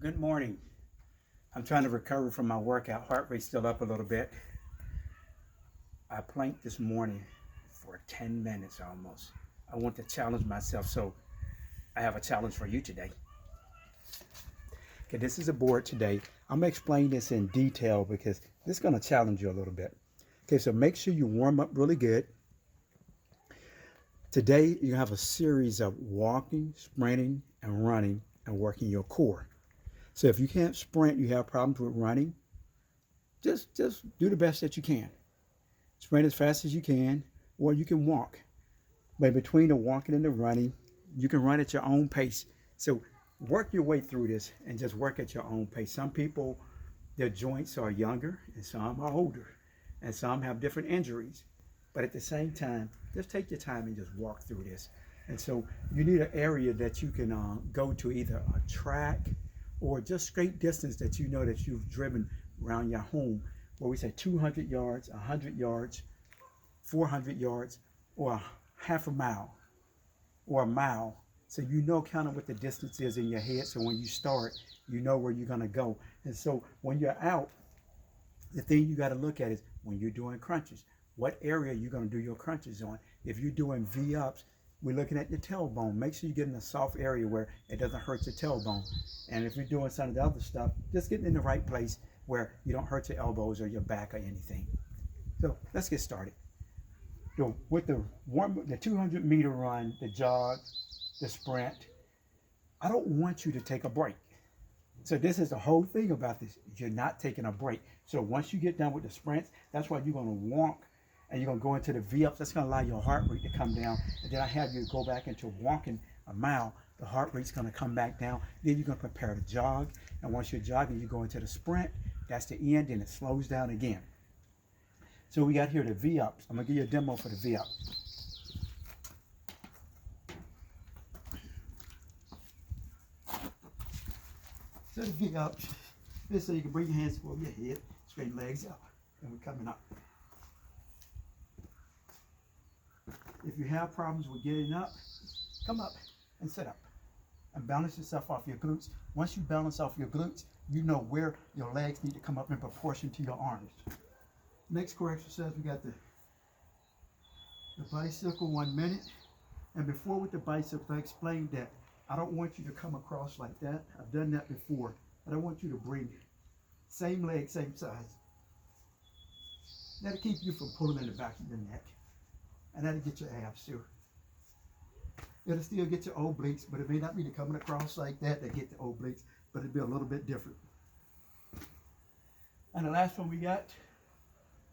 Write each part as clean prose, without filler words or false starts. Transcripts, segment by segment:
Good morning. I'm trying to recover from my workout. Heart rate's still up a little bit. I planked this morning for 10 minutes almost. I want to challenge myself, so I have a challenge for you today. Okay, this is a board today. I'm going to explain this in detail because this is going to challenge you a little bit. Okay, so make sure you warm up really good. Today, you have a series of walking, sprinting, and running and working your core. So if you can't sprint, you have problems with running, just do the best that you can. Sprint as fast as you can, or you can walk. But between the walking and the running, you can run at your own pace. So work your way through this and just work at your own pace. Some people, their joints are younger and some are older, and some have different injuries. But at the same time, just take your time and just walk through this. And so you need an area that you can go to, either a track or just straight distance that you know that you've driven around your home, where we say 200 yards, 100 yards, 400 yards, or half a mile or a mile. So you know kind of what the distance is in your head. So when you start, you know where you're going to go. And so when you're out, the thing you got to look at is when you're doing crunches, what area you're going to do your crunches on. If you're doing V-ups, we're looking at your tailbone. Make sure you get in a soft area where it doesn't hurt your tailbone. And if you're doing some of the other stuff, just get in the right place where you don't hurt your elbows or your back or anything. So let's get started. So with the 200-meter run, the jog, the sprint, I don't want you to take a break. So this is the whole thing about this. You're not taking a break. So once you get done with the sprints, that's why you're going to walk and you're going to go into the V-ups. That's going to allow your heart rate to come down. And then I have you go back into walking a mile. The heart rate's going to come back down. Then you're going to prepare to jog. And once you're jogging, you go into the sprint. That's the end, and it slows down again. So we got here the V-ups. I'm going to give you a demo for the V-up. So the V-ups, just so you can bring your hands above your head, straighten legs out, and we're coming up. If you have problems with getting up, come up and sit up and balance yourself off your glutes. Once you balance off your glutes, you know where your legs need to come up in proportion to your arms. Next core exercise, we got the bicycle 1 minute. And before with the bicycle, I explained that I don't want you to come across like that. I've done that before. But I want you to bring same leg, same size. That'll keep you from pulling in the back of your neck. And that'll get your abs too. It'll still get your obliques, but it may not be coming across like that to get the obliques, but it'll be a little bit different. And the last one we got,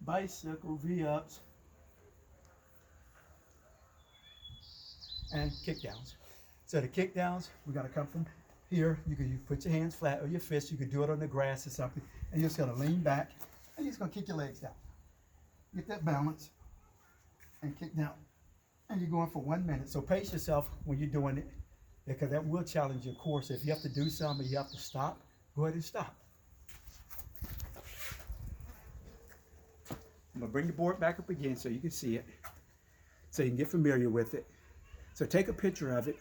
bicycle V-ups and kickdowns. So the kickdowns, we're going to come from here. You put your hands flat or your fists. You can do it on the grass or something. And you're just going to lean back and you're just going to kick your legs down. Get that balance and kick down. And you're going for 1 minute. So pace yourself when you're doing it, because that will challenge your core. So if you have to do something, you have to stop, go ahead and stop. I'm going to bring the board back up again so you can see it, so you can get familiar with it. So take a picture of it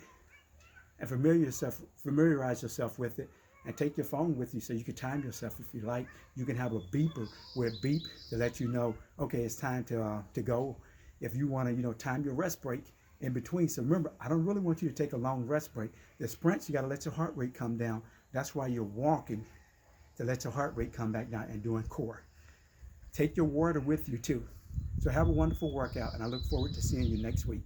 and familiarize yourself with it, and take your phone with you so you can time yourself if you like. You can have a beeper where it beep to let you know, okay, it's time to go. If you want to, time your rest break in between. So remember, I don't really want you to take a long rest break. The sprints, you got to let your heart rate come down. That's why you're walking, to let your heart rate come back down, and doing core. Take your water with you too. So have a wonderful workout, and I look forward to seeing you next week.